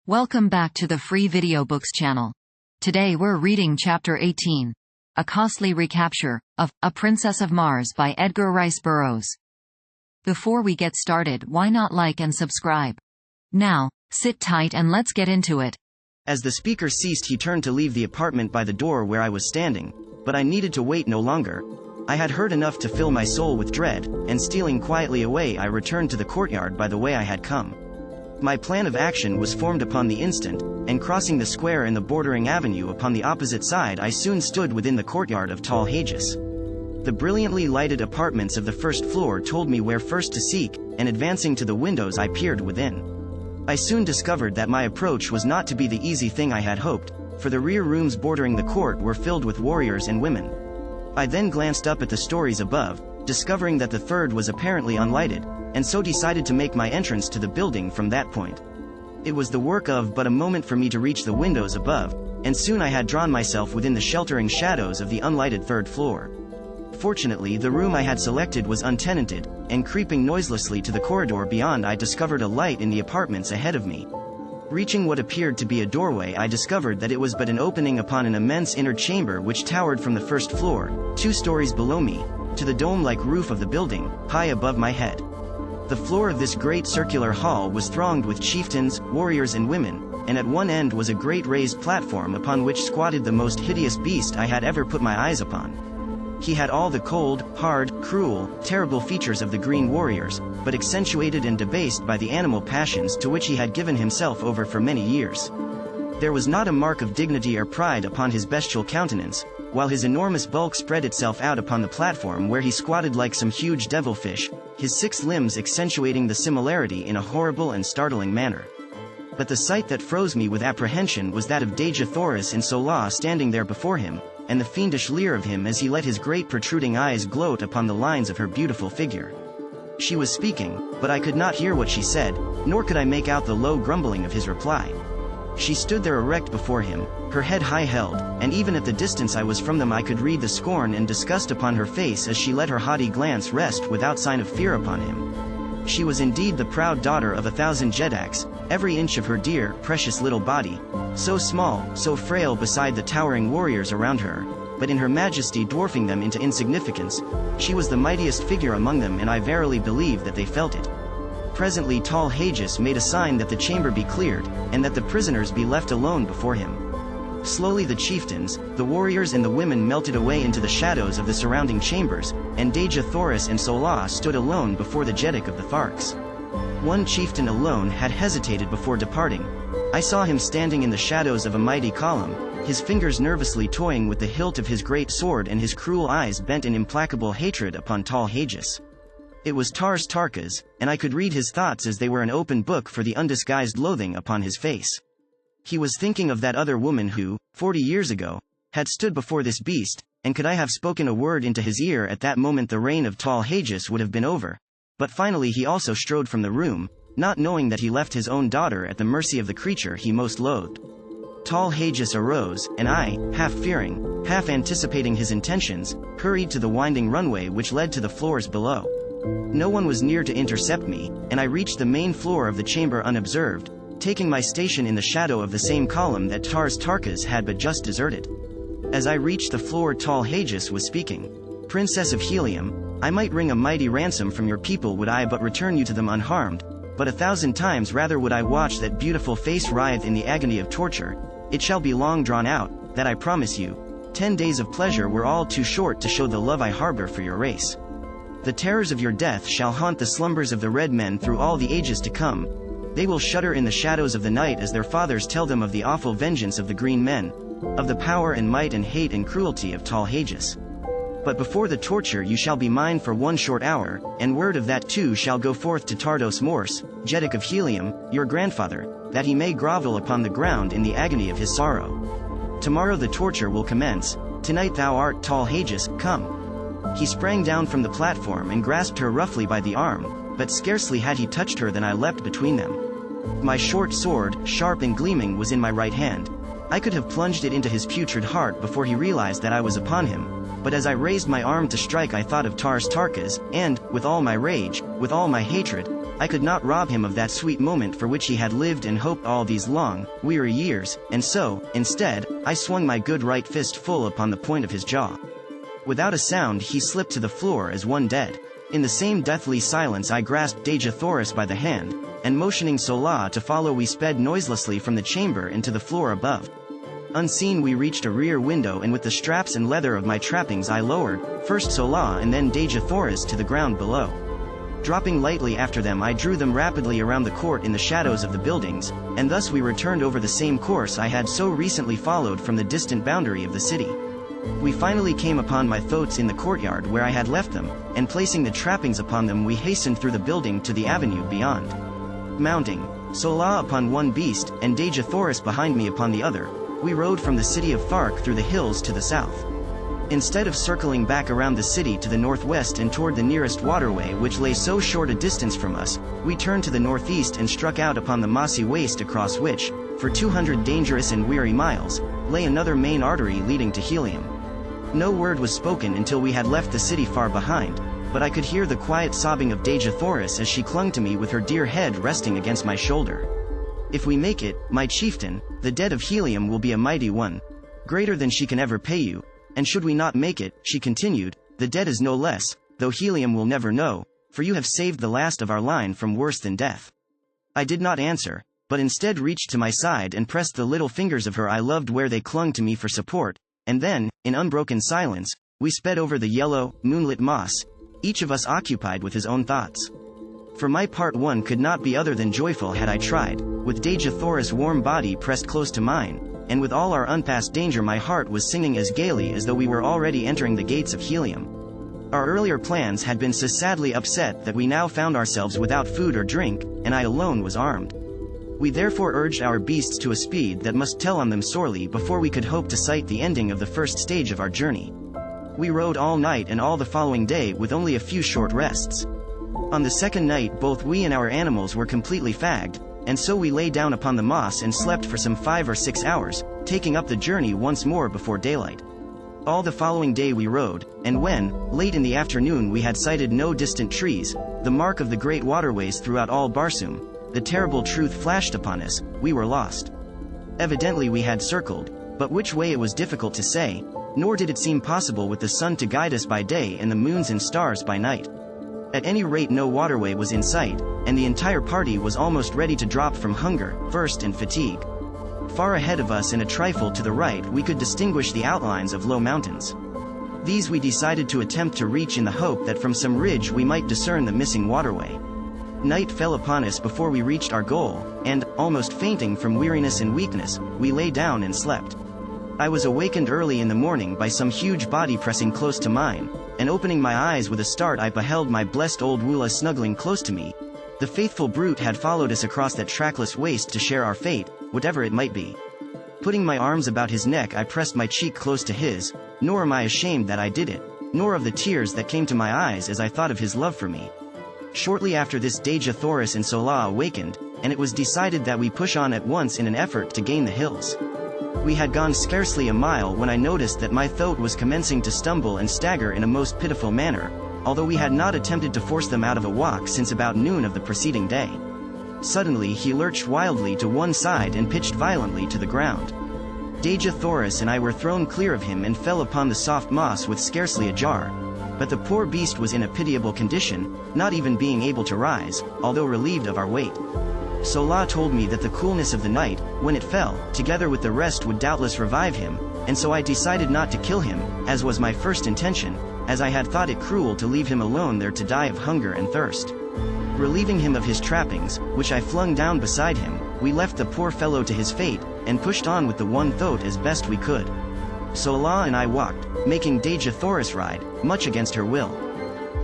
Welcome back to the Free Video Books channel. Today we're reading Chapter 18, A Costly Recapture, of A Princess of Mars by Edgar Rice Burroughs. Before we get started, why not like and subscribe? Now, sit tight and let's get into it. As the speaker ceased, he turned to leave the apartment by the door where I was standing, but I needed to wait no longer. I had heard enough to fill my soul with dread, and stealing quietly away I returned to the courtyard by the way I had come. My plan of action was formed upon the instant, and crossing the square and the bordering avenue upon the opposite side, I soon stood within the courtyard of tall Dejah. The brilliantly lighted apartments of the first floor told me where first to seek, and advancing to the windows I peered within. I soon discovered that my approach was not to be the easy thing I had hoped, for the rear rooms bordering the court were filled with warriors and women. I then glanced up at the stories above, discovering that the third was apparently unlighted, and so decided to make my entrance to the building from that point. It was the work of but a moment for me to reach the windows above, and soon I had drawn myself within the sheltering shadows of the unlighted third floor. Fortunately, the room I had selected was untenanted, and creeping noiselessly to the corridor beyond, I discovered a light in the apartments ahead of me. Reaching what appeared to be a doorway, I discovered that it was but an opening upon an immense inner chamber which towered from the first floor, 2 stories below me, to the dome-like roof of the building, high above my head. The floor of this great circular hall was thronged with chieftains, warriors and women, and at one end was a great raised platform upon which squatted the most hideous beast I had ever put my eyes upon. He had all the cold, hard, cruel, terrible features of the green warriors, but accentuated and debased by the animal passions to which he had given himself over for many years. There was not a mark of dignity or pride upon his bestial countenance, while his enormous bulk spread itself out upon the platform where he squatted like some huge devilfish, his 6 limbs accentuating the similarity in a horrible and startling manner. But the sight that froze me with apprehension was that of Dejah Thoris in Sola standing there before him, and the fiendish leer of him as he let his great protruding eyes gloat upon the lines of her beautiful figure. She was speaking, but I could not hear what she said, nor could I make out the low grumbling of his reply. She stood there erect before him, her head high held, and even at the distance I was from them I could read the scorn and disgust upon her face as she let her haughty glance rest without sign of fear upon him. She was indeed the proud daughter of 1,000 Jedaks, every inch of her dear, precious little body, so small, so frail beside the towering warriors around her, but in her majesty dwarfing them into insignificance. She was the mightiest figure among them, and I verily believe that they felt it. Presently tall Dejah made a sign that the chamber be cleared, and that the prisoners be left alone before him. Slowly the chieftains, the warriors and the women melted away into the shadows of the surrounding chambers, and Dejah Thoris and Sola stood alone before the Jeddak of the Tharks. One chieftain alone had hesitated before departing. I saw him standing in the shadows of a mighty column, his fingers nervously toying with the hilt of his great sword and his cruel eyes bent in implacable hatred upon tall Dejah. It was Dejah Thoris, and I could read his thoughts as they were an open book for the undisguised loathing upon his face. He was thinking of that other woman who, 40 years ago, had stood before this beast, and could I have spoken a word into his ear at that moment the reign of tall Dejah would have been over. But finally he also strode from the room, not knowing that he left his own daughter at the mercy of the creature he most loathed. Tall Dejah arose, and I, half fearing, half anticipating his intentions, hurried to the winding runway which led to the floors below. No one was near to intercept me, and I reached the main floor of the chamber unobserved, taking my station in the shadow of the same column that Dejah Thoris had but just deserted. As I reached the floor, tall Dejah was speaking. "Princess of Helium, I might wring a mighty ransom from your people would I but return you to them unharmed, but 1,000 times rather would I watch that beautiful face writhe in the agony of torture. It shall be long drawn out, that I promise you. 10 days of pleasure were all too short to show the love I harbor for your race. The terrors of your death shall haunt the slumbers of the red men through all the ages to come. They will shudder in the shadows of the night as their fathers tell them of the awful vengeance of the green men, of the power and might and hate and cruelty of tall Dejah. But before the torture you shall be mine for 1 short hour, and word of that too shall go forth to Tardos Morse, Jeddak of Helium, your grandfather, that he may grovel upon the ground in the agony of his sorrow. Tomorrow the torture will commence. Tonight thou art tall Dejah, come." He sprang down from the platform and grasped her roughly by the arm, but scarcely had he touched her than I leapt between them. My short sword, sharp and gleaming, was in my right hand. I could have plunged it into his putrid heart before he realized that I was upon him, but as I raised my arm to strike I thought of Dejah Thoris, and, with all my rage, with all my hatred, I could not rob him of that sweet moment for which he had lived and hoped all these long, weary years, and so, instead, I swung my good right fist full upon the point of his jaw. Without a sound he slipped to the floor as one dead. In the same deathly silence I grasped Dejah Thoris by the hand, and motioning Sola to follow we sped noiselessly from the chamber into the floor above. Unseen we reached a rear window, and with the straps and leather of my trappings I lowered, first Sola and then Dejah Thoris to the ground below. Dropping lightly after them I drew them rapidly around the court in the shadows of the buildings, and thus we returned over the same course I had so recently followed from the distant boundary of the city. We finally came upon my thoats in the courtyard where I had left them, and placing the trappings upon them we hastened through the building to the avenue beyond. Mounting, Sola upon one beast, and Dejah Thoris behind me upon the other, we rode from the city of Thark through the hills to the south. Instead of circling back around the city to the northwest and toward the nearest waterway which lay so short a distance from us, we turned to the northeast and struck out upon the mossy waste across which, for 200 dangerous and weary miles, lay another main artery leading to Helium. No word was spoken until we had left the city far behind, but I could hear the quiet sobbing of Dejah Thoris as she clung to me with her dear head resting against my shoulder. If we make it, my chieftain, the debt of Helium will be a mighty one, greater than she can ever pay you, and should we not make it, she continued, the debt is no less, though Helium will never know, for you have saved the last of our line from worse than death. I did not answer, but instead reached to my side and pressed the little fingers of her I loved where they clung to me for support, and then, in unbroken silence, we sped over the yellow, moonlit moss, each of us occupied with his own thoughts. For my part one could not be other than joyful had I tried, with Dejah Thoris' warm body pressed close to mine, and with all our unpassed danger my heart was singing as gaily as though we were already entering the gates of Helium. Our earlier plans had been so sadly upset that we now found ourselves without food or drink, and I alone was armed. We therefore urged our beasts to a speed that must tell on them sorely before we could hope to sight the ending of the first stage of our journey. We rode all night and all the following day with only a few short rests. On the second night both we and our animals were completely fagged, and so we lay down upon the moss and slept for some 5 or 6 hours, taking up the journey once more before daylight. All the following day we rode, and when, late in the afternoon we had sighted no distant trees, the mark of the great waterways throughout all Barsoom, the terrible truth flashed upon us, we were lost. Evidently we had circled, but which way it was difficult to say, nor did it seem possible with the sun to guide us by day and the moons and stars by night. At any rate no waterway was in sight, and the entire party was almost ready to drop from hunger, thirst and fatigue. Far ahead of us and a trifle to the right we could distinguish the outlines of low mountains. These we decided to attempt to reach in the hope that from some ridge we might discern the missing waterway. Night fell upon us before we reached our goal, and, almost fainting from weariness and weakness, we lay down and slept. I was awakened early in the morning by some huge body pressing close to mine, and opening my eyes with a start I beheld my blessed old Woola snuggling close to me. The faithful brute had followed us across that trackless waste to share our fate, whatever it might be. Putting my arms about his neck I pressed my cheek close to his, nor am I ashamed that I did it, nor of the tears that came to my eyes as I thought of his love for me. Shortly after this Dejah Thoris and Sola awakened, and it was decided that we push on at once in an effort to gain the hills. We had gone scarcely a mile when I noticed that my thoat was commencing to stumble and stagger in a most pitiful manner, although we had not attempted to force them out of a walk since about noon of the preceding day. Suddenly he lurched wildly to one side and pitched violently to the ground. Dejah Thoris and I were thrown clear of him and fell upon the soft moss with scarcely a jar, but the poor beast was in a pitiable condition, not even being able to rise, although relieved of our weight. Sola told me that the coolness of the night, when it fell, together with the rest would doubtless revive him, and so I decided not to kill him, as was my first intention, as I had thought it cruel to leave him alone there to die of hunger and thirst. Relieving him of his trappings, which I flung down beside him, we left the poor fellow to his fate, and pushed on with the one thoat as best we could. Sola and I walked, making Dejah Thoris ride, much against her will.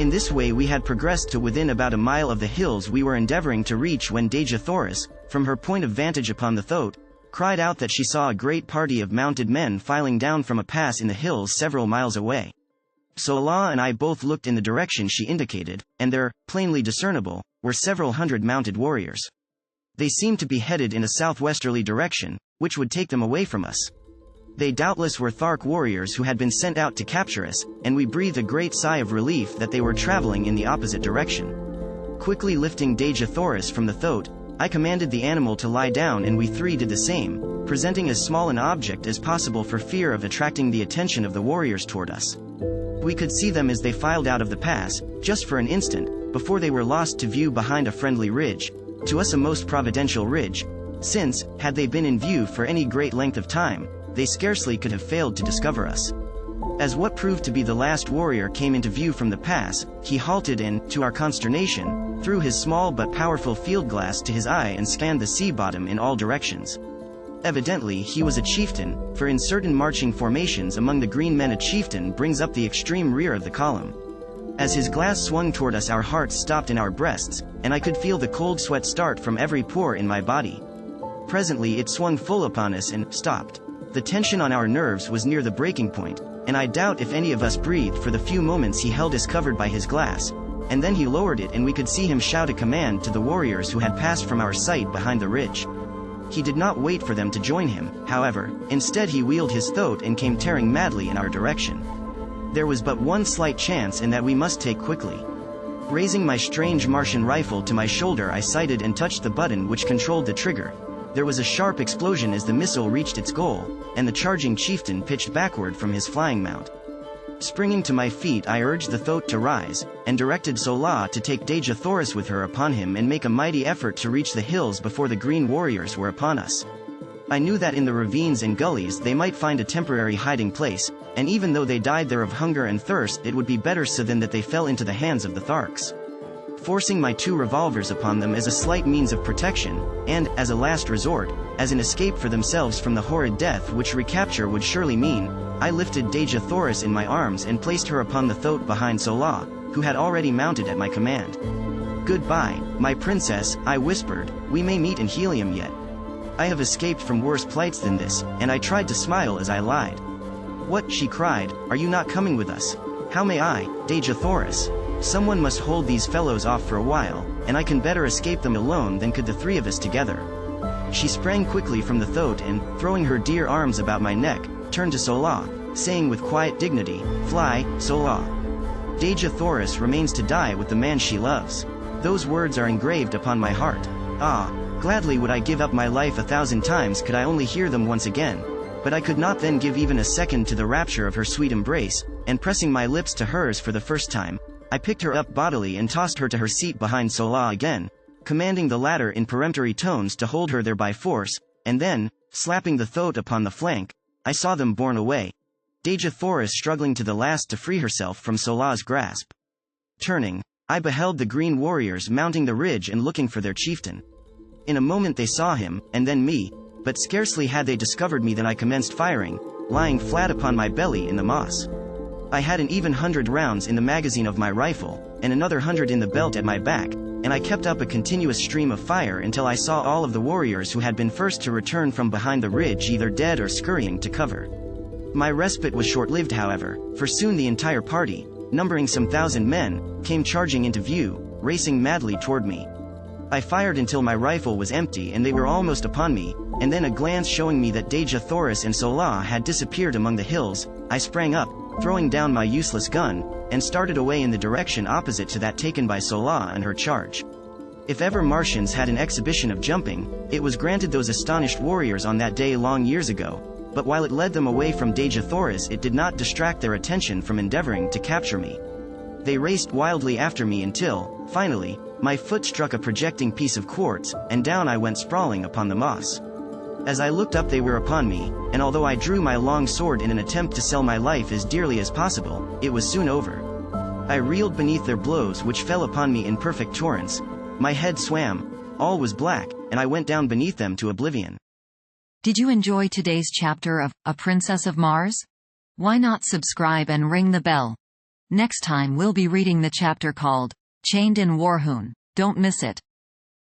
In this way we had progressed to within about a mile of the hills we were endeavoring to reach when Dejah Thoris, from her point of vantage upon the thoat, cried out that she saw a great party of mounted men filing down from a pass in the hills several miles away. Sola and I both looked in the direction she indicated, and there, plainly discernible, were several hundred mounted warriors. They seemed to be headed in a southwesterly direction, which would take them away from us. They doubtless were Thark warriors who had been sent out to capture us, and we breathed a great sigh of relief that they were traveling in the opposite direction. Quickly lifting Dejah Thoris from the thoat, I commanded the animal to lie down and we three did the same, presenting as small an object as possible for fear of attracting the attention of the warriors toward us. We could see them as they filed out of the pass, just for an instant, before they were lost to view behind a friendly ridge, to us a most providential ridge, since, had they been in view for any great length of time, they scarcely could have failed to discover us. As what proved to be the last warrior came into view from the pass, he halted and, to our consternation, threw his small but powerful field glass to his eye and scanned the sea bottom in all directions. Evidently he was a chieftain, for in certain marching formations among the green men a chieftain brings up the extreme rear of the column. As his glass swung toward us our hearts stopped in our breasts, and I could feel the cold sweat start from every pore in my body. Presently it swung full upon us and stopped. The tension on our nerves was near the breaking point, and I doubt if any of us breathed for the few moments he held us covered by his glass, and then he lowered it and we could see him shout a command to the warriors who had passed from our sight behind the ridge. He did not wait for them to join him, however, instead he wheeled his thoat and came tearing madly in our direction. There was but one slight chance and that we must take quickly. Raising my strange Martian rifle to my shoulder I sighted and touched the button which controlled the trigger. There was a sharp explosion as the missile reached its goal, and the charging chieftain pitched backward from his flying mount. Springing to my feet I urged the thoat to rise, and directed Sola to take Dejah Thoris with her upon him and make a mighty effort to reach the hills before the green warriors were upon us. I knew that in the ravines and gullies they might find a temporary hiding place, and even though they died there of hunger and thirst it would be better so than that they fell into the hands of the Tharks. Forcing my 2 revolvers upon them as a slight means of protection, and, as a last resort, as an escape for themselves from the horrid death which recapture would surely mean, I lifted Dejah Thoris in my arms and placed her upon the thoat behind Sola, who had already mounted at my command. "Goodbye, my princess," I whispered, "we may meet in Helium yet. I have escaped from worse plights than this," and I tried to smile as I lied. "What?" she cried, "are you not coming with us? How may I, Dejah Thoris? Someone must hold these fellows off for a while, and I can better escape them alone than could the 3 of us together." She sprang quickly from the thoat and, throwing her dear arms about my neck, turned to Sola, saying with quiet dignity, "Fly, Sola. Dejah Thoris remains to die with the man she loves." Those words are engraved upon my heart. Ah, gladly would I give up my life 1,000 times could I only hear them once again, but I could not then give even a second to the rapture of her sweet embrace, and pressing my lips to hers for the first time, I picked her up bodily and tossed her to her seat behind Sola again, commanding the latter in peremptory tones to hold her there by force, and then, slapping the thoat upon the flank, I saw them borne away, Dejah Thoris struggling to the last to free herself from Sola's grasp. Turning, I beheld the green warriors mounting the ridge and looking for their chieftain. In a moment they saw him, and then me, but scarcely had they discovered me than I commenced firing, lying flat upon my belly in the moss. I had an even 100 rounds in the magazine of my rifle, and another 100 in the belt at my back, and I kept up a continuous stream of fire until I saw all of the warriors who had been first to return from behind the ridge either dead or scurrying to cover. My respite was short-lived however, for soon the entire party, numbering some 1,000 men, came charging into view, racing madly toward me. I fired until my rifle was empty and they were almost upon me, and then a glance showing me that Dejah Thoris and Sola had disappeared among the hills, I sprang up, throwing down my useless gun, and started away in the direction opposite to that taken by Sola and her charge. If ever Martians had an exhibition of jumping, it was granted those astonished warriors on that day long years ago, but while it led them away from Dejah Thoris it did not distract their attention from endeavoring to capture me. They raced wildly after me until, finally, my foot struck a projecting piece of quartz, and down I went sprawling upon the moss. As I looked up they were upon me, and although I drew my long sword in an attempt to sell my life as dearly as possible, it was soon over. I reeled beneath their blows which fell upon me in perfect torrents. My head swam, all was black, and I went down beneath them to oblivion. Did you enjoy today's chapter of A Princess of Mars? Why not subscribe and ring the bell? Next time we'll be reading the chapter called Chained in Warhoon. Don't miss it.